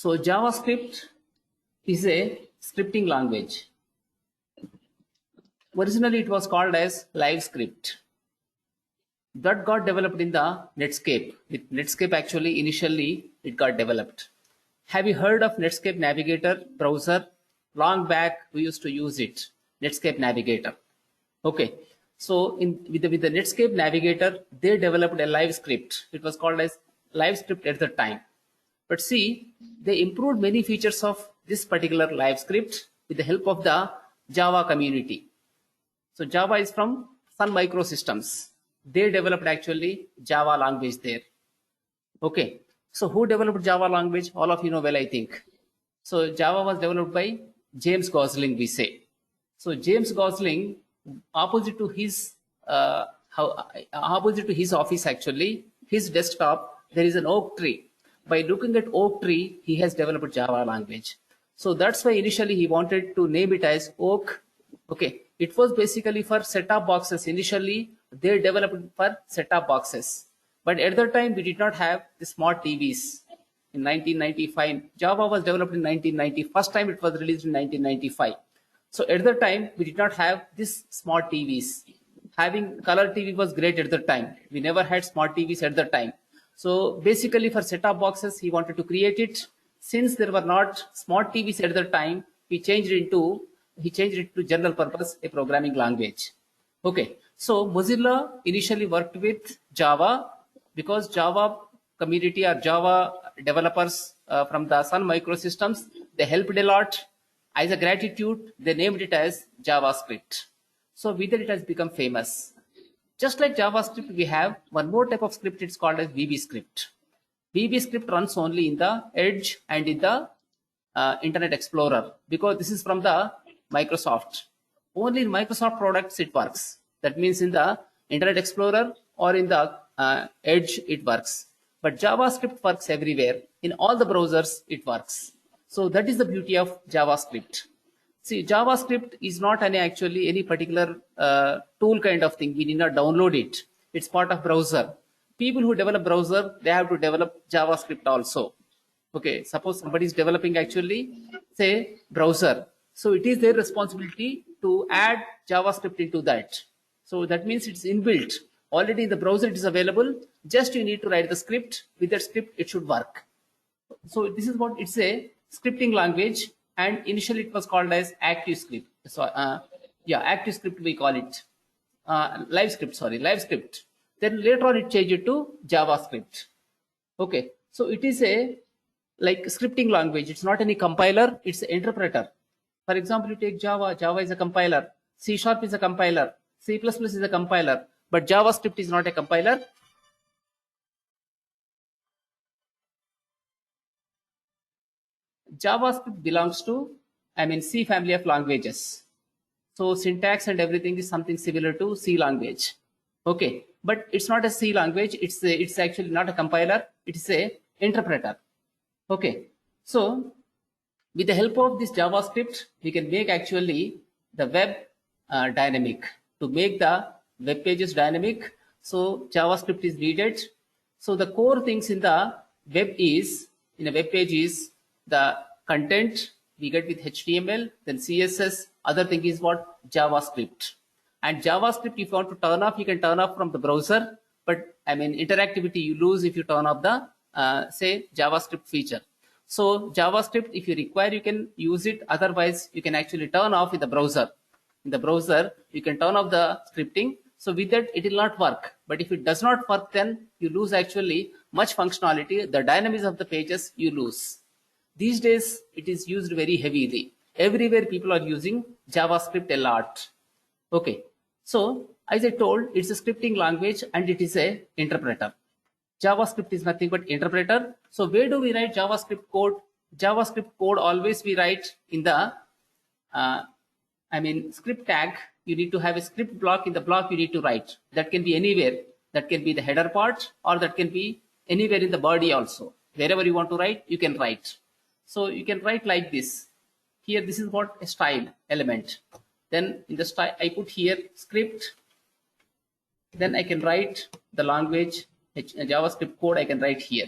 So JavaScript is a scripting language. Originally it was called as LiveScript. That got developed in the Netscape. With Netscape actually initially it got developed. Have you heard of Netscape Navigator browser? Long back we used to use it, Netscape Navigator. Okay, so with the Netscape Navigator, they developed a live script. It was called as live script at the time. But see, they improved many features of this particular live script with the help of the Java community. So Java is from Sun Microsystems. They developed actually Java language there. Okay, so who developed Java language? All of you know well, I think. So Java was developed by James Gosling, we say. So James Gosling, opposite to his opposite to his office actually, his desktop, there is an oak tree. By looking at oak tree, he has developed Java language. So that's why initially he wanted to name it as Oak. Okay, it was basically for set-top boxes. Initially, they developed for set-top boxes. But at that time, we did not have the smart TVs. In 1995, Java was developed in 1990. First time it was released in 1995. So at that time, we did not have these smart TVs. Having color TV was great at the time. We never had smart TVs at the time. So basically for set-top boxes, he wanted to create it. Since there were not smart TVs at the time, he changed it to general purpose, a programming language. Okay, so Mozilla initially worked with Java because Java community or Java developers from the Sun Microsystems, they helped a lot. As a gratitude, they named it as JavaScript. So with that, it has become famous. Just like JavaScript, we have one more type of script. It's called as VB script. VB script runs only in the Edge and in the Internet Explorer because this is from the Microsoft. Only in Microsoft products it works. That means in the Internet Explorer or in the Edge it works. But JavaScript works everywhere. In all the browsers it works. So that is the beauty of JavaScript. See, JavaScript is not actually any particular tool kind of thing. We need not download it. It's part of browser. People who develop browser, they have to develop JavaScript also. Okay, suppose somebody is developing actually, say, browser. So it is their responsibility to add JavaScript into that. So that means it's inbuilt. Already in the browser it is available. Just you need to write the script. With that script, it should work. So this is what it's a scripting language. And initially it was called as ActiveScript. So ActiveScript we call it. LiveScript. Then later on it changed to JavaScript. Okay, so it is a like scripting language. It's not any compiler. It's an interpreter. For example, you take Java. Java is a compiler. C# is a compiler. C++ is a compiler. But JavaScript is not a compiler. JavaScript belongs to, C family of languages. So syntax and everything is something similar to C language. Okay, but it's not a C language. It's actually not a compiler. It's a interpreter. Okay, so with the help of this JavaScript, we can make actually the web dynamic. To make the web pages dynamic, so JavaScript is needed. So the core things in the web is, in a web page is the content we get with HTML, then CSS, other thing is what? JavaScript. And JavaScript, if you want to turn off, you can turn off from the browser, but interactivity you lose if you turn off the say JavaScript feature. So JavaScript, if you require, you can use it. Otherwise, you can actually turn off in the browser. In the browser, you can turn off the scripting. So with that, it will not work. But if it does not work, then you lose actually much functionality. The dynamics of the pages you lose. These days, it is used very heavily. Everywhere people are using JavaScript a lot. Okay. So as I told, it's a scripting language and it is a interpreter. JavaScript is nothing but interpreter. So where do we write JavaScript code? JavaScript code always we write in the script tag. You need to have a script block. In the block you need to write. That can be anywhere. That can be the header part, or that can be anywhere in the body also. Wherever you want to write, you can write. So you can write like this. Here, this is what a style element. Then in the style, I put here script. Then I can write the language, JavaScript code I can write here.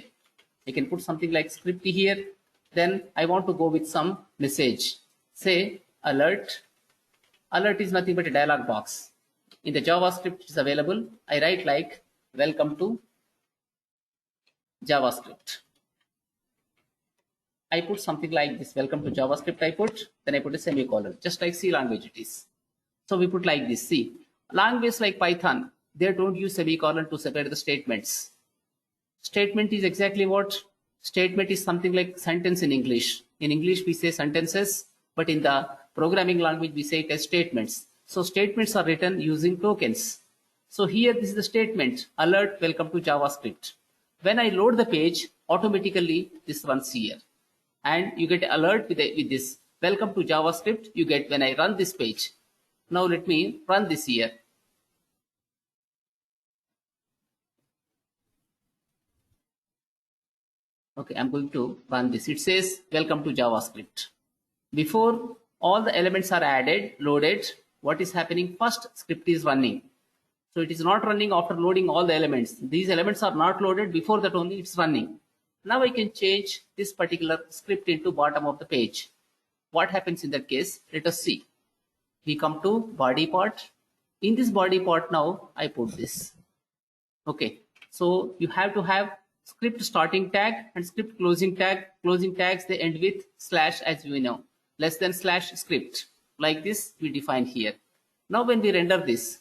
I can put something like script here. Then I want to go with some message. Say alert. Alert is nothing but a dialog box. In the JavaScript it is available. I write like welcome to JavaScript. I put something like this, welcome to JavaScript I put, then I put a semicolon, just like C language it is. So we put like this, see, language like Python, they don't use semicolon to separate the statements. Statement is exactly what? Statement is something like sentence in English. In English we say sentences, but in the programming language we say it as statements. So statements are written using tokens. So here this is the statement, alert, welcome to JavaScript. When I load the page, automatically this runs here. And you get alert with this, welcome to JavaScript, you get when I run this page. Now let me run this here. Okay, I'm going to run this. It says, welcome to JavaScript. Before all the elements are added, loaded, what is happening? First script is running. So it is not running after loading all the elements. These elements are not loaded, before that only it's running. Now I can change this particular script into bottom of the page. What happens in that case? Let us see. We come to body part. In this body part now, I put this. Okay, so you have to have script starting tag and script closing tag. Closing tags, they end with slash, as we know, less than slash script. Like this, we define here. Now when we render this,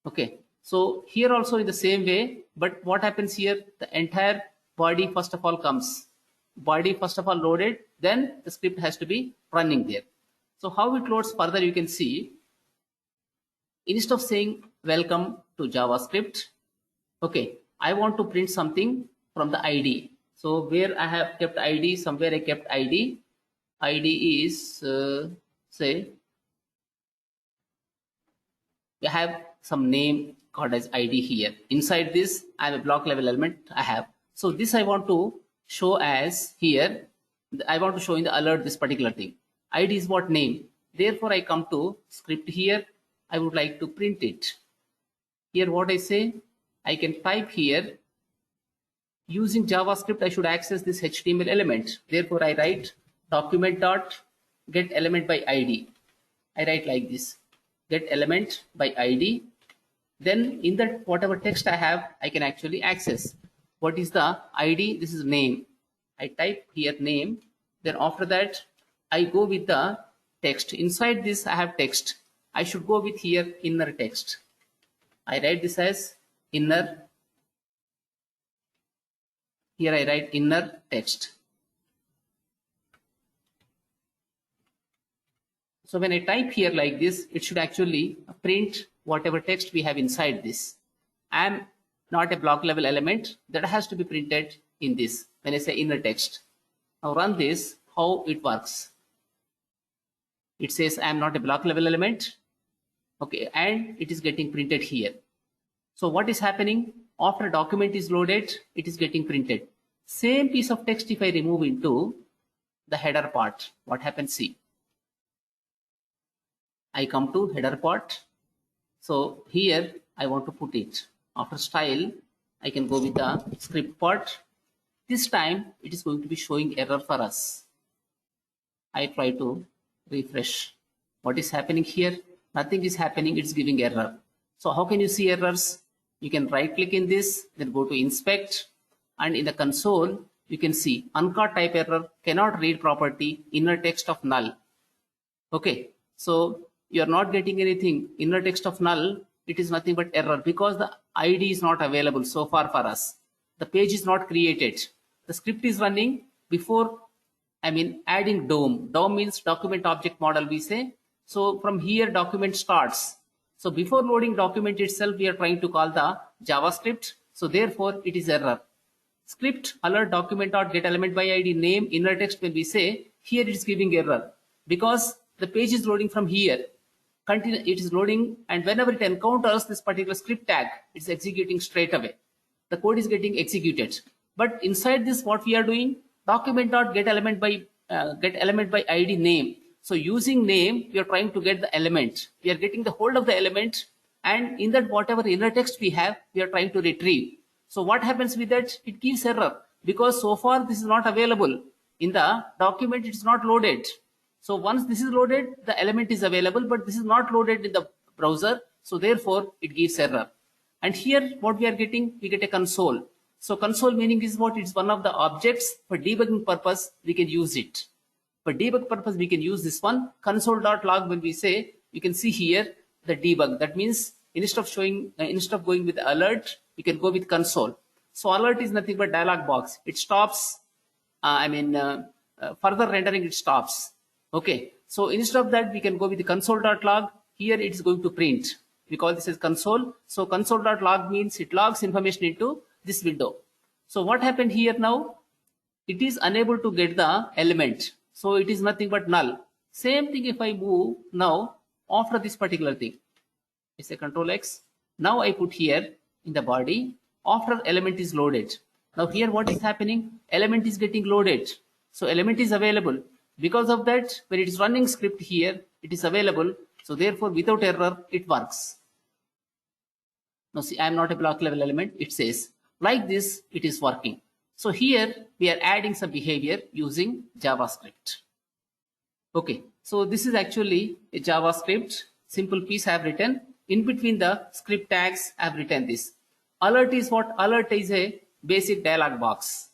okay, so here also in the same way, but what happens here? The entire body first of all comes. Body first of all loaded, then the script has to be running there. So how it loads further, you can see, instead of saying welcome to JavaScript, okay, I want to print something from the ID. So where I have kept ID, somewhere I kept ID. ID is, say, we have some name called as ID here. Inside this, I have a block level element I have. So this I want to show as here. I want to show in the alert this particular thing. ID is what? Name. Therefore, I come to script here. I would like to print it. Here what I say, I can type here. Using JavaScript, I should access this HTML element. Therefore, I write document dot get element by ID. I write like this, get element by ID. Then in that whatever text I have, I can actually access. What is the ID? This is name. I type here name. Then after that, I go with the text. Inside this, I have text. I should go with here inner text. I write this as inner. Here I write inner text. So when I type here like this, it should actually print whatever text we have inside this. I am not a block level element, that has to be printed in this when I say inner text. Now run this, how it works. It says I am not a block level element. Okay, and it is getting printed here. So what is happening? After a document is loaded, it is getting printed. Same piece of text if I remove into the header part, what happens? See, I come to header part. So here I want to put it. After style, I can go with the script part. This time it is going to be showing error for us. I try to refresh. What is happening here? Nothing is happening, it's giving error. So how can you see errors? You can right click in this, then go to inspect, and in the console you can see uncaught type error, cannot read property, inner text of null. Okay, so you are not getting anything, inner text of null, it is nothing but error because the ID is not available so far for us. The page is not created. The script is running before, adding DOM. DOM means document object model, we say. So from here document starts. So before loading document itself, we are trying to call the JavaScript. So therefore it is error. Script alert document dot get element by ID name inner text, when we say, here it is giving error because the page is loading from here. Continue, it is loading, and whenever it encounters this particular script tag, it's executing straight away. The code is getting executed. But inside this, what we are doing, document dot get element by ID name. So using name, we are trying to get the element. We are getting the hold of the element, and in that whatever inner text we have, we are trying to retrieve. So what happens with that? It gives error because so far this is not available in the document. It's not loaded. So once this is loaded, the element is available, but this is not loaded in the browser. So therefore it gives error. And here what we are getting, we get a console. So console meaning is what? It's one of the objects. For debugging purpose, we can use it. For debug purpose, we can use this one. Console.log, when we say, you can see here the debug. That means instead of going with alert, we can go with console. So alert is nothing but dialog box. It stops, further rendering, it stops. Okay. So instead of that, we can go with the console.log. Here it is going to print. We call this as console. So console.log means it logs information into this window. So what happened here now? It is unable to get the element. So it is nothing but null. Same thing if I move now after this particular thing. I say Control X. Now I put here in the body after element is loaded. Now here what is happening? Element is getting loaded. So element is available. Because of that, when it is running script here, it is available. So therefore without error, it works. Now see, I am not a block level element. It says like this, it is working. So here we are adding some behavior using JavaScript. Okay, so this is actually a JavaScript simple piece I have written. In between the script tags, I have written this. Alert is what? Alert is a basic dialog box.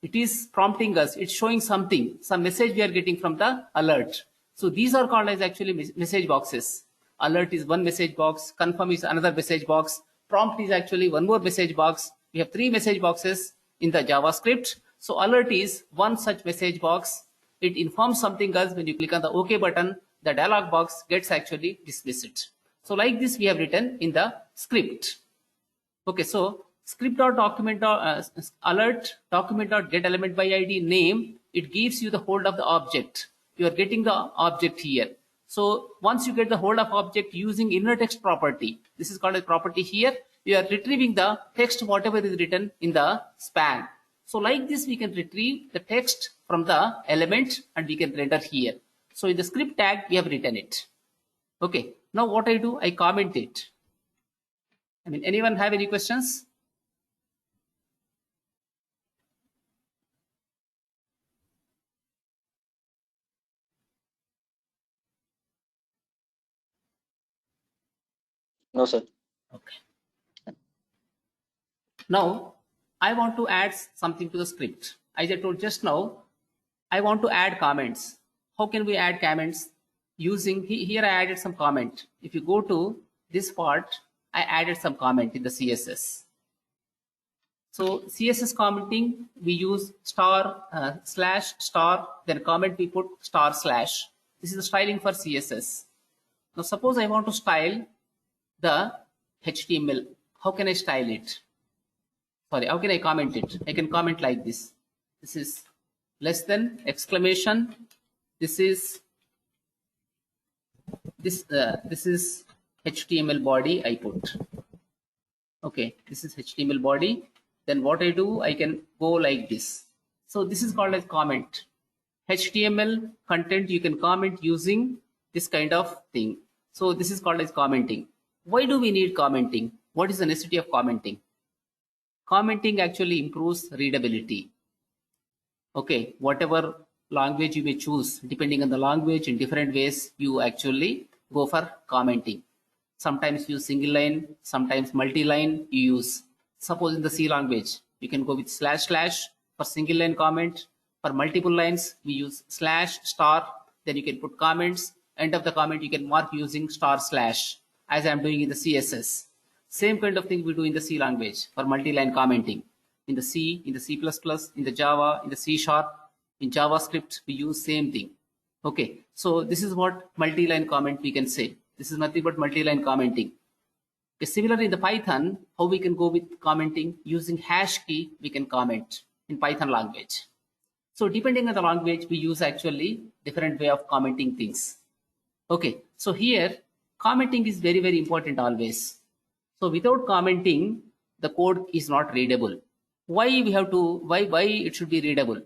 It is prompting us. It's showing something, some message we are getting from the alert. So these are called as actually message boxes. Alert is one message box. Confirm is another message box. Prompt is actually one more message box. We have 3 message boxes in the JavaScript. So alert is one such message box. It informs something else. When you click on the OK button, the dialog box gets actually dismissed. So like this we have written in the script. Okay, so script.document alert document.get element by ID name. It gives you the hold of the object. You are getting the object here. So once you get the hold of object using inner text property, this is called a property here. You are retrieving the text whatever is written in the span. So like this we can retrieve the text from the element and we can render here. So in the script tag we have written it. Okay, now what I do, I comment it. Anyone have any questions? No, sir. Okay. Now I want to add something to the script. As I told just now, I want to add comments. How can we add comments? Using here I added some comment. If you go to this part, I added some comment in the CSS. So CSS commenting, we use star slash star, then comment we put star slash. This is the styling for CSS. Now suppose I want to style the HTML. How can I style it? Sorry, how can I comment it? I can comment like this. This is less than exclamation. This is HTML body I put. Okay, this is HTML body. Then what I do, I can go like this. So this is called as comment. HTML content you can comment using this kind of thing. So this is called as commenting. Why do we need commenting? What is the necessity of commenting? Commenting actually improves readability. Okay, whatever language you may choose, depending on the language, in different ways you actually go for commenting. Sometimes use single line, sometimes multi-line you use. Suppose in the C language, you can go with slash slash for single line comment. For multiple lines, we use slash star. Then you can put comments. End of the comment you can mark using star slash, as I am doing in the CSS. Same kind of thing we do in the C language for multi-line commenting. In the C, in the C++, in the Java, in the C#, in JavaScript, we use same thing. Okay, so this is what multi-line comment we can say. This is nothing but multi-line commenting. Okay, similarly in the Python, how we can go with commenting? Using hash key, we can comment in Python language. So depending on the language, we use actually different way of commenting things. Okay, so here commenting is very, very important always. So without commenting, the code is not readable. Why we have to, why it should be readable?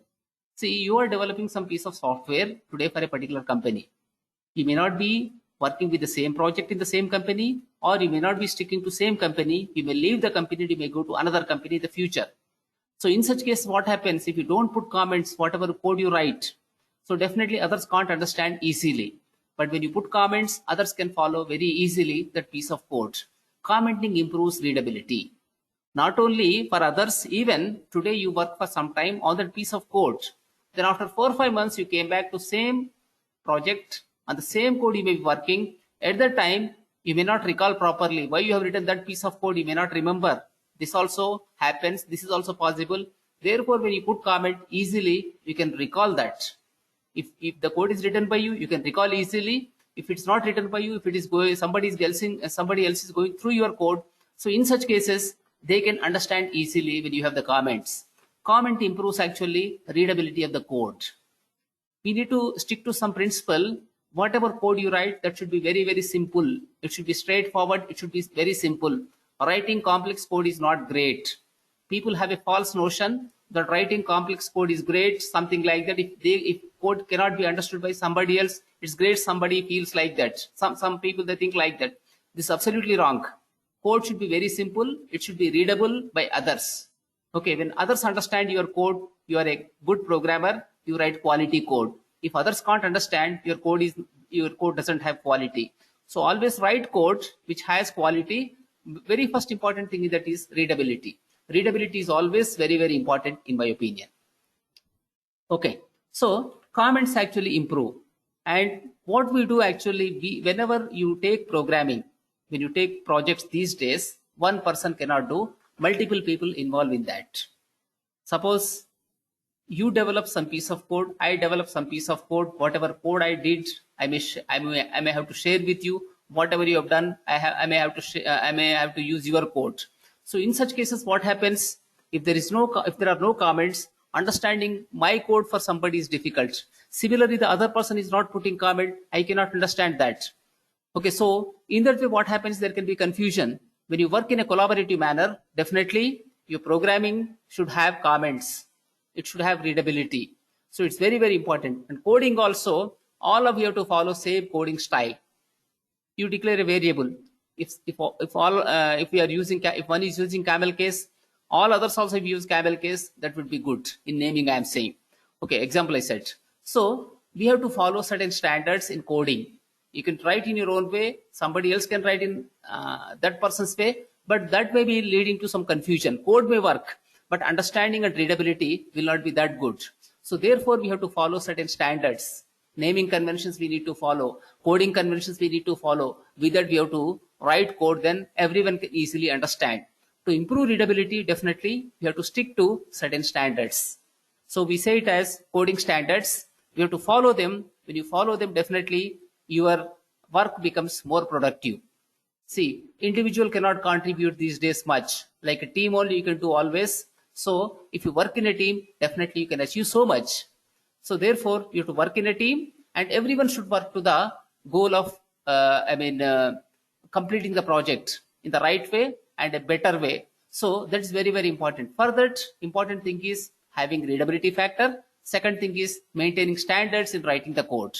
See, you are developing some piece of software today for a particular company. You may not be working with the same project in the same company, or you may not be sticking to same company. You may leave the company, you may go to another company in the future. So in such case, what happens if you don't put comments, whatever code you write? So definitely others can't understand easily. But when you put comments, others can follow very easily that piece of code. Commenting improves readability. Not only for others, even today you work for some time on that piece of code. Then after 4 or 5 months, you came back to same project and the same code you may be working. At that time, you may not recall properly why you have written that piece of code. You may not remember. This also happens. This is also possible. Therefore, when you put comment easily, you can recall that. If the code is written by you, you can recall easily. If it's not written by you, if it is going, somebody else is going through your code. So in such cases, they can understand easily when you have the comments. Comment improves actually readability of the code. We need to stick to some principle. Whatever code you write, that should be very, very simple. It should be straightforward. It should be very simple. Writing complex code is not great. People have a false notion that writing complex code is great, something like that. If code cannot be understood by somebody else, it's great. Somebody feels like that. Some people, they think like that. This is absolutely wrong. Code should be very simple. It should be readable by others. Okay, when others understand your code, you are a good programmer. You write quality code. If others can't understand, your code doesn't have quality. So always write code which has quality. Very first important thing is that is readability. Readability is always very, very important in my opinion. Okay, so comments actually improve. And what we do actually, whenever you take programming, when you take projects these days, one person cannot do, multiple people involved in that. Suppose you develop some piece of code, I develop some piece of code. Whatever code I did, I may have to share with you. Whatever you have done, I may have to use your code. So in such cases, what happens if there are no comments? Understanding my code for somebody is difficult. Similarly, the other person is not putting comment. I cannot understand that. Okay, so in that way, what happens? There can be confusion. When you work in a collaborative manner, definitely your programming should have comments. It should have readability. So it's very, very important. And coding also, all of you have to follow same coding style. You declare a variable. If one is using camel case, all others also use camel case, that would be good in naming. I am saying. Okay, example I said. So we have to follow certain standards in coding. You can write in your own way. Somebody else can write in that person's way, but that may be leading to some confusion. Code may work, but understanding and readability will not be that good. So therefore, we have to follow certain standards. Naming conventions we need to follow. Coding conventions we need to follow. With that, we have to write code, then everyone can easily understand. To improve readability, definitely, we have to stick to certain standards. So we say it as coding standards. We have to follow them. When you follow them, definitely, your work becomes more productive. See, individual cannot contribute these days much. Like a team only you can do always. So if you work in a team, definitely you can achieve so much. So therefore, you have to work in a team, and everyone should work to the goal of, completing the project in the right way and a better way. So that's very, very important. For that, important thing is having readability factor. Second thing is maintaining standards in writing the code.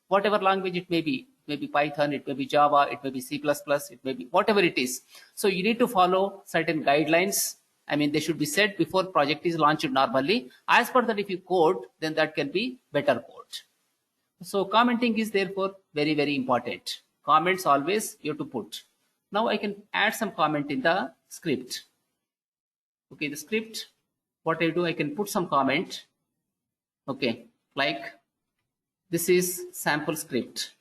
Whatever language it may be Python, it may be Java, it may be C++, it may be whatever it is. So you need to follow certain guidelines. They should be set before project is launched normally. As per that, if you code, then that can be better code. So commenting is therefore very, very important. Comments always you have to put. Now I can add some comment in the script. Okay, the script, what I do, I can put some comment. Okay, like this is sample script.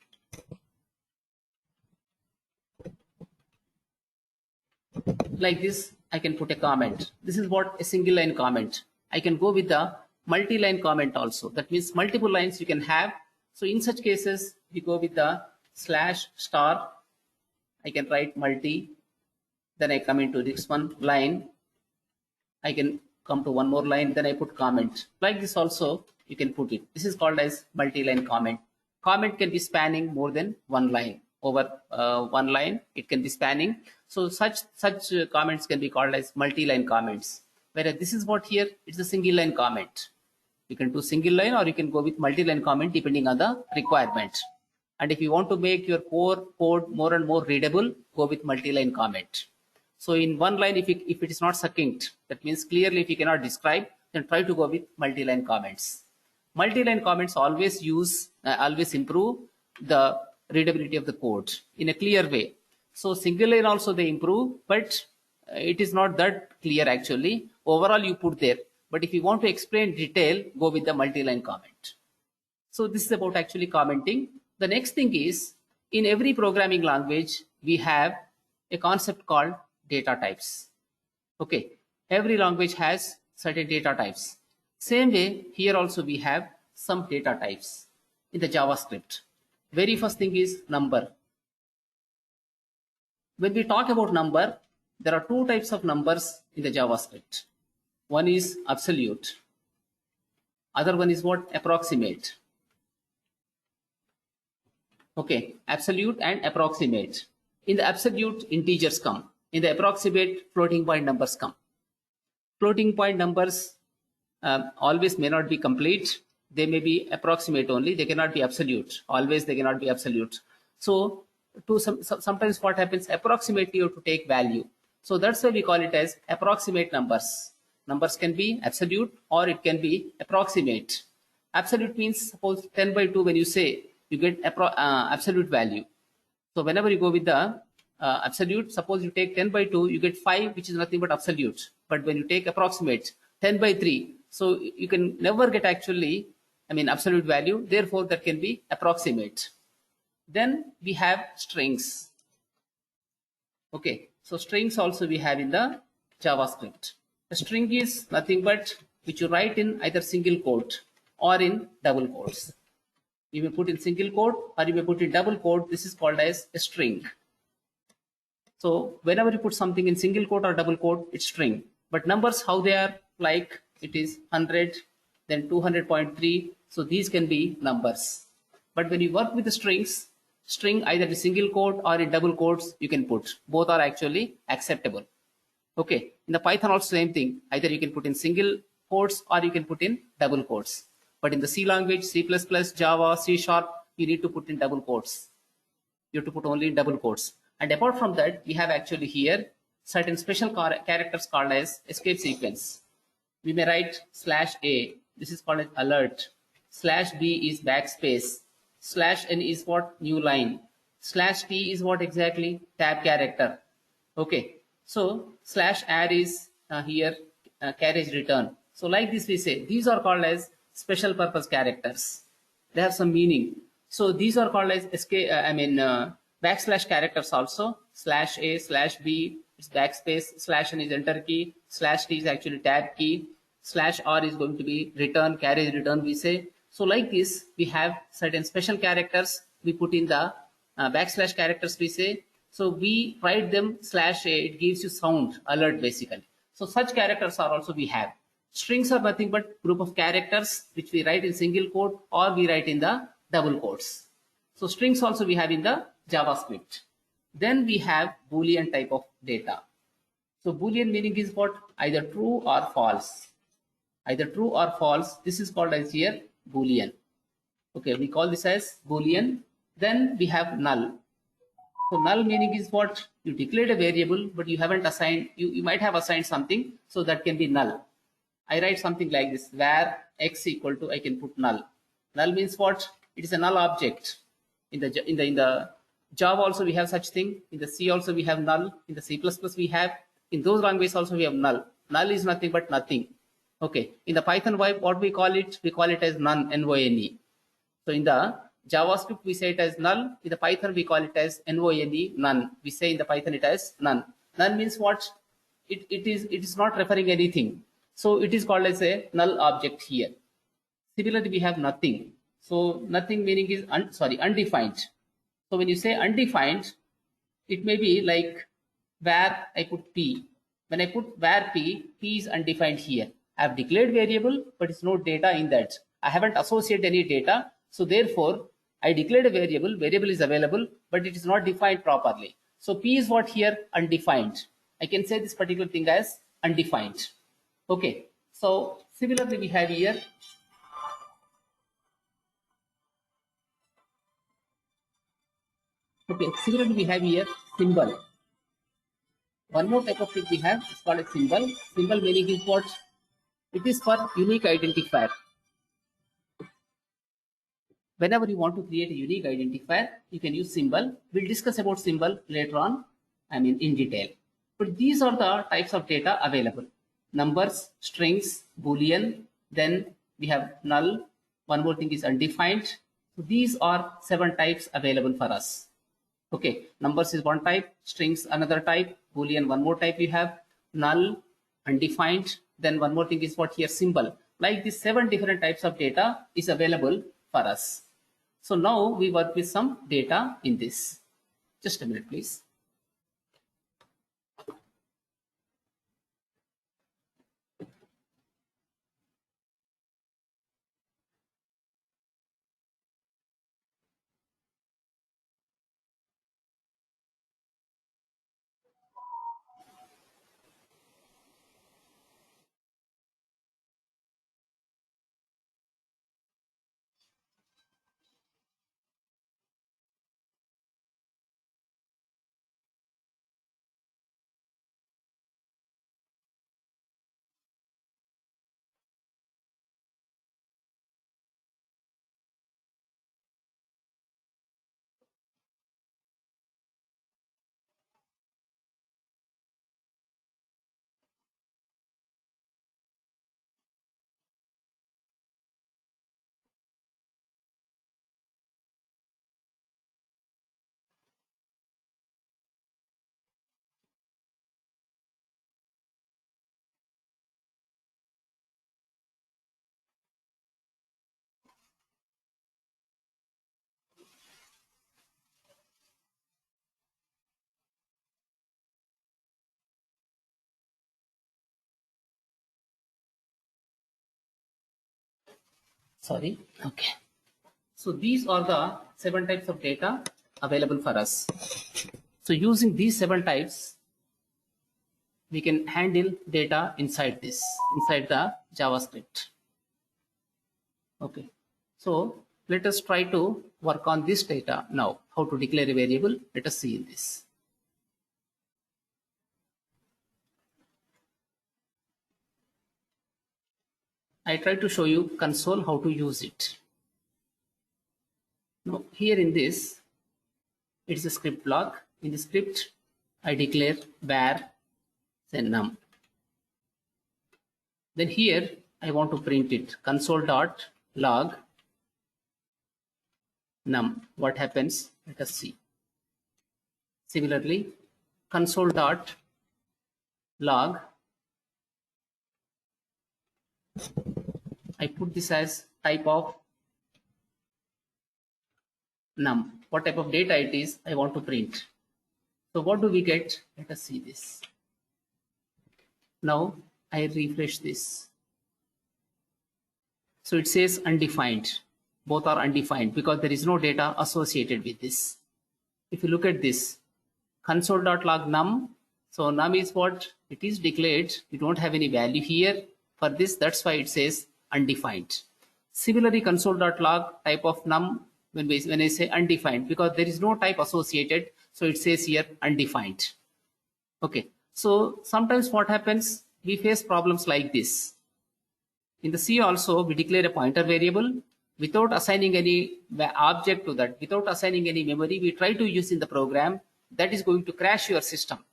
Like this, I can put a comment. This is what a single line comment. I can go with the multi-line comment also. That means multiple lines you can have. So in such cases, we go with the /*. I can write multi. Then I come into this one line. I can come to one more line. Then I put comment. Like this also, you can put it. This is called as multi-line comment. Comment can be spanning more than one line. Over one line, it can be spanning. So such comments can be called as multi-line comments. Whereas this is what here, it's a single line comment. You can do single line or you can go with multi-line comment depending on the requirement. And if you want to make your core code more and more readable, go with multi-line comment. So in one line, if it is not succinct, that means clearly if you cannot describe, then try to go with multi-line comments. Multi-line comments always improve the readability of the code in a clear way. So single line also they improve, but it is not that clear actually. Overall you put there, but if you want to explain detail, go with the multi-line comment. So this is about actually commenting. The next thing is, in every programming language, we have a concept called data types. Okay, every language has certain data types. Same way, here also we have some data types in the JavaScript. Very first thing is number. When we talk about number, there are two types of numbers in the JavaScript. One is absolute. Other one is what? Approximate. Okay, absolute and approximate. In the absolute, integers come. In the approximate, floating point numbers come. Floating point numbers always may not be complete. They may be approximate only. They cannot be absolute. Always they cannot be absolute. So sometimes what happens, approximately you have to take value. So that's why we call it as approximate numbers. Numbers can be absolute or it can be approximate. Absolute means, suppose 10 by 2, when you say, you get absolute value. So whenever you go with the absolute, suppose you take 10 by 2, you get 5, which is nothing but absolute. But when you take approximate, 10 by 3, so you can never get actually, absolute value. Therefore, that can be approximate. Then we have strings. Okay, so strings also we have in the JavaScript. A string is nothing but which you write in either single quote or in double quotes. You may put in single quote or you may put in double quote. This is called as a string. So whenever you put something in single quote or double quote, it's string. But numbers, how they are, like it is 100, then 200.3. So these can be numbers. But when you work with the strings, string either in single quote or in double quotes, you can put. Both are actually acceptable. Okay. In the Python also same thing. Either you can put in single quotes or you can put in double quotes. But in the C language, C++, Java, C#, you need to put in double quotes. You have to put only in double quotes. And apart from that, we have actually here certain special characters called as escape sequence. We may write /A. This is called as alert. /B is backspace. /N is what? New line. /T is what exactly? Tab character. Okay. So /R is here carriage return. So like this we say, these are called as special purpose characters. They have some meaning. So these are called as backslash characters also. /A, /B is backspace, /N is enter key, /T is actually tab key, /R is going to be return, carriage return we say. So like this, we have certain special characters we put in the backslash characters we say. So we write them /A, it gives you sound alert basically. So such characters are also we have. Strings are nothing but group of characters which we write in single quote or we write in the double quotes. So strings also we have in the JavaScript. Then we have Boolean type of data. So Boolean meaning is what? Either true or false. Either true or false. This is called as here Boolean. Okay, we call this as Boolean. Then we have null. So null meaning is what? You declared a variable, but you haven't assigned, you might have assigned something, so that can be null. I write something like this, where x equal to, I can put null. Null means what? It is a null object. In the Java also we have such thing. In the C also we have null. In the C++ we have. In those languages also we have null. Null is nothing but nothing. Okay. In the Python, what we call it? We call it as none, N-O-N-E. So in the JavaScript we say it as null. In the Python we call it as N-O-N-E, none. We say in the Python it as none. None means what? It is not referring anything. So it is called as a null object here. Similarly, we have nothing. So nothing meaning is undefined. So when you say undefined, it may be like where I put p. When I put where p is undefined here. I have declared variable, but it's no data in that. I haven't associated any data. So therefore, I declared a variable is available, but it is not defined properly. So p is what here? Undefined. I can say this particular thing as undefined. Okay. So similarly, we have here similarly we have here symbol. One more type of thing we have is called a symbol. Symbol meaning is what? It is for unique identifier. Whenever you want to create a unique identifier, you can use symbol. We'll discuss about symbol later on, in detail. But these are the types of data available. Numbers, strings, boolean, then we have null. One more thing is undefined. So these are 7 types available for us. Okay, numbers is one type, strings another type, boolean one more type we have, null, undefined, then one more thing is what here, symbol. Like these 7 different types of data is available for us. So now we work with some data in this. Just a minute, please. Sorry. Okay. So these are the 7 types of data available for us. So using these 7 types, we can handle data inside the JavaScript. Okay. So let us try to work on this data now. How to declare a variable? Let us see in this. I try to show you console how to use it. Now here in this, it's a script block. In the script, I declare var then num. Then here I want to print it console.log num. What happens? Let us see. Similarly, console.log I put this as type of num. What type of data it is I want to print. So what do we get? Let us see this. Now I refresh this. So it says undefined. Both are undefined because there is no data associated with this. If you look at this, console.log num. So num is what? It is declared. We don't have any value here for this. That's why it says undefined. Similarly, console.log type of num, when I say undefined, because there is no type associated, so it says here undefined. Okay. So sometimes what happens? We face problems like this. In the C also, we declare a pointer variable without assigning any object to that, without assigning any memory. We try to use in the program. That is going to crash your system.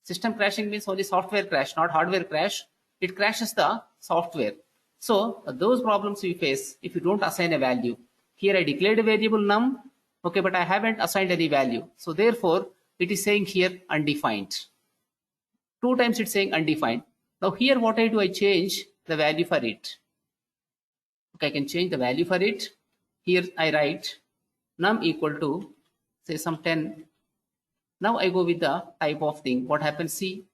System crashing means only software crash, not hardware crash. It crashes the software. So those problems we face if you don't assign a value. Here I declared a variable num, okay, but I haven't assigned any value. So therefore, it is saying here undefined. 2 times it's saying undefined. Now here what I do, I change the value for it. Okay, I can change the value for it. Here I write num equal to say some 10. Now I go with the type of thing. What happens? See.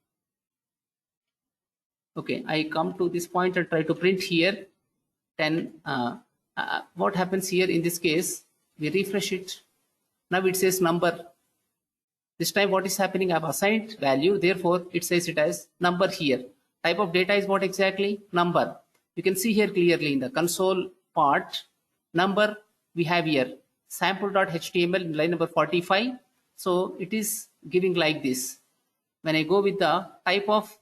Okay, I come to this point and try to print here 10. What happens here in this case? We refresh it. Now it says number. This time what is happening? I've assigned value. Therefore, it says it as number here. Type of data is what exactly? Number. You can see here clearly in the console part, number we have here sample.html in line number 45. So it is giving like this. when I go with the type of,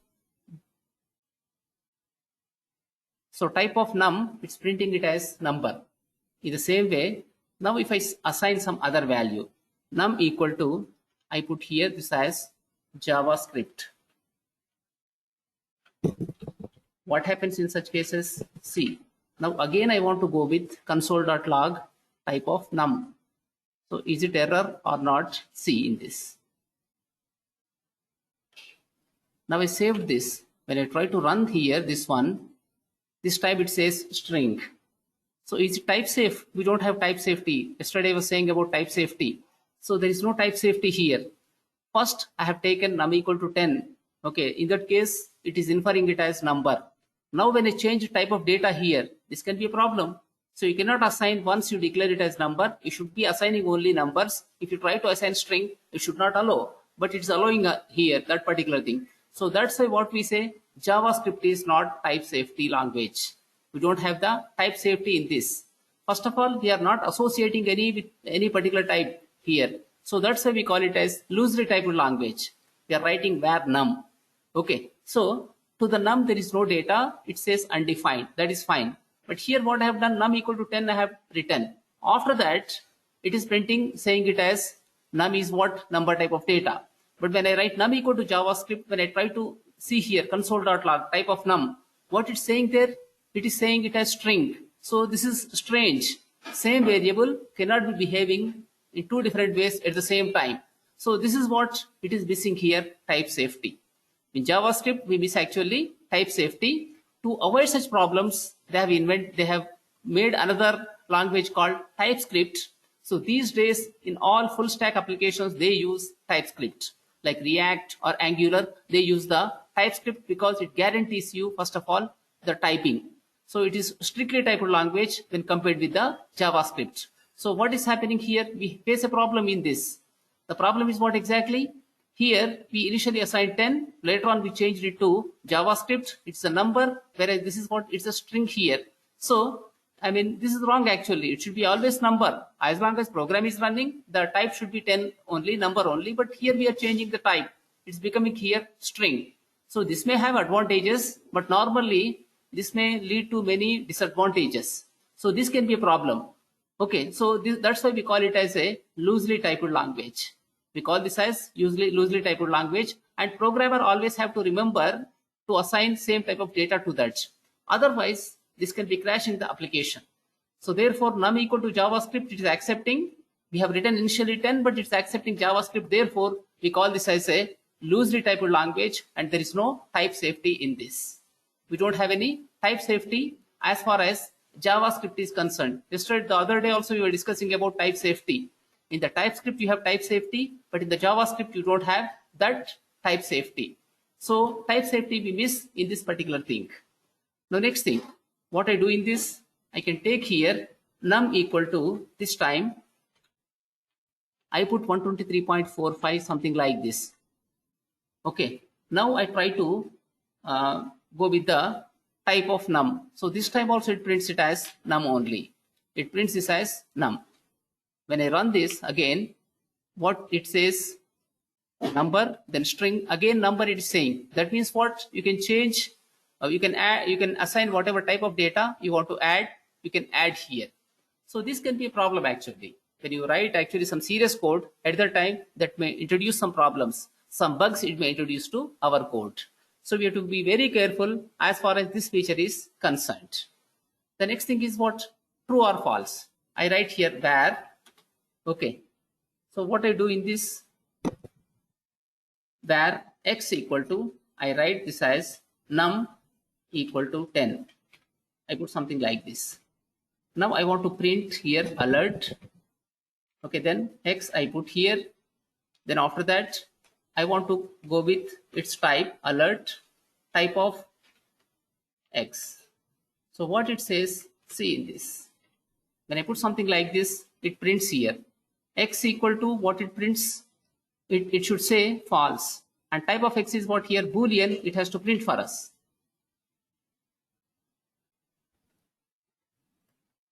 so type of num, it's printing it as number. In the same way, now if I assign some other value, num equal to, I put here this as JavaScript. What happens in such cases? See, now again I want to go with console.log type of num. So is it error or not? See in this. Now I saved this. When I try to run here, this one, this type it says string. So is it type safe? We don't have type safety. Yesterday I was saying about type safety. So there is no type safety here. First, I have taken num equal to 10. Okay, in that case, it is inferring it as number. Now when I change type of data here, this can be a problem. So you cannot assign once you declare it as number, you should be assigning only numbers. If you try to assign string, it should not allow, but it's allowing here, that particular thing. So that's why what we say, JavaScript is not type safety language. We don't have the type safety in this. First of all, we are not associating any with any particular type here. So that's why we call it as loosely typed language. We are writing var num. Okay, so to the num there is no data, it says undefined, that is fine. But here what I have done, num equal to 10 I have written. After that, it is printing saying it as num is what number type of data. But when I write num equal to JavaScript, when I try to see here console.log type of num, what it's saying there, it is saying it as string. So this is strange. Same variable cannot be behaving in two different ways at the same time. So this is what it is missing here, type safety. In JavaScript, we miss actually type safety. To avoid such problems, they have made another language called TypeScript. So these days, in all full stack applications, they use TypeScript. Like React or Angular, they use the TypeScript because it guarantees you, first of all, the typing. So it is strictly typed language when compared with the JavaScript. So what is happening here? We face a problem in this. The problem is what exactly? Here we initially assigned 10, later on we changed it to JavaScript. It's a number, whereas this is what, it's a string here. So I mean, this is wrong actually. It should be always number. As long as program is running, the type should be 10 only, number only. But here we are changing the type. It's becoming here string. So this may have advantages, but normally this may lead to many disadvantages. So this can be a problem. Okay, so that's why we call it as a loosely typed language. We call this as loosely typed language, and programmer always have to remember to assign same type of data to that. Otherwise, this can be crashing the application. So therefore, num equal to JavaScript, it is accepting. We have written initially 10, but it's accepting JavaScript. Therefore, we call this as a loosely typed language, and there is no type safety in this. We don't have any type safety as far as JavaScript is concerned. Yesterday, the other day also we were discussing about type safety. In the TypeScript, you have type safety, but in the JavaScript, you don't have that type safety. So type safety we miss in this particular thing. Now next thing, what I do in this, I can take here num equal to, this time, I put 123.45, something like this. Okay, now I try to go with the type of num. So this time also it prints it as num only. It prints this as num. When I run this again, what it says, number, then string, again number it is saying. That means what? You can change, you can add, you can assign whatever type of data you want to add, you can add here. So this can be a problem actually. When you write actually some serious code, at that time that may introduce some problems. Some bugs it may introduce to our code. So we have to be very careful as far as this feature is concerned. The next thing is what? True or false. I write here var. Okay. So what I do in this, var x equal to, I write this as num equal to 10. I put something like this. Now I want to print here alert. Okay, then x I put here. Then after that, I want to go with its type, alert, type of x. So what it says, see in this. When I put something like this, it prints here. X equal to what it prints, it should say false. And type of x is what here, Boolean, it has to print for us.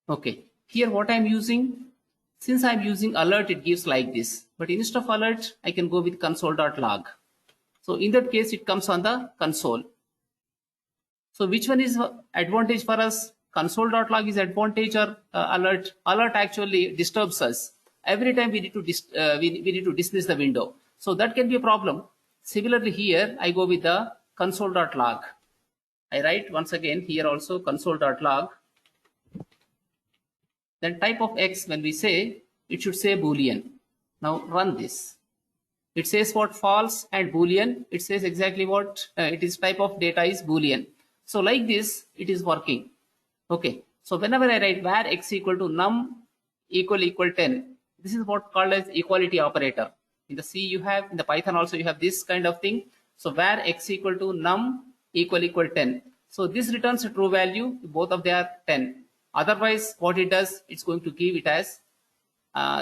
Okay, here what I'm using, since I'm using alert, it gives like this. But instead of alert, I can go with console.log. So in that case, it comes on the console. So which one is advantage for us? Console.log is advantage or alert? Alert actually disturbs us. Every time we need to we need to dismiss the window. So that can be a problem. Similarly here, I go with the console.log. I write once again here also console.log. Then type of X, when we say, it should say Boolean. Now run this. It says what? False and Boolean. It says exactly what it is. Type of data is Boolean. So like this, it is working. Okay. So whenever I write var x equal to num equal 10, this is what called as equality operator. In the C you have, in the Python also you have this kind of thing. So var x equal to num equal 10. So this returns a true value. Both of they are 10. Otherwise, what it does, it's going to give it as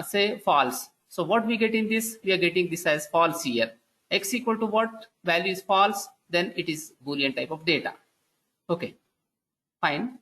say false. So what we get in this, we are getting this as false here. X equal to what? Value is false, then it is Boolean type of data. Okay, fine.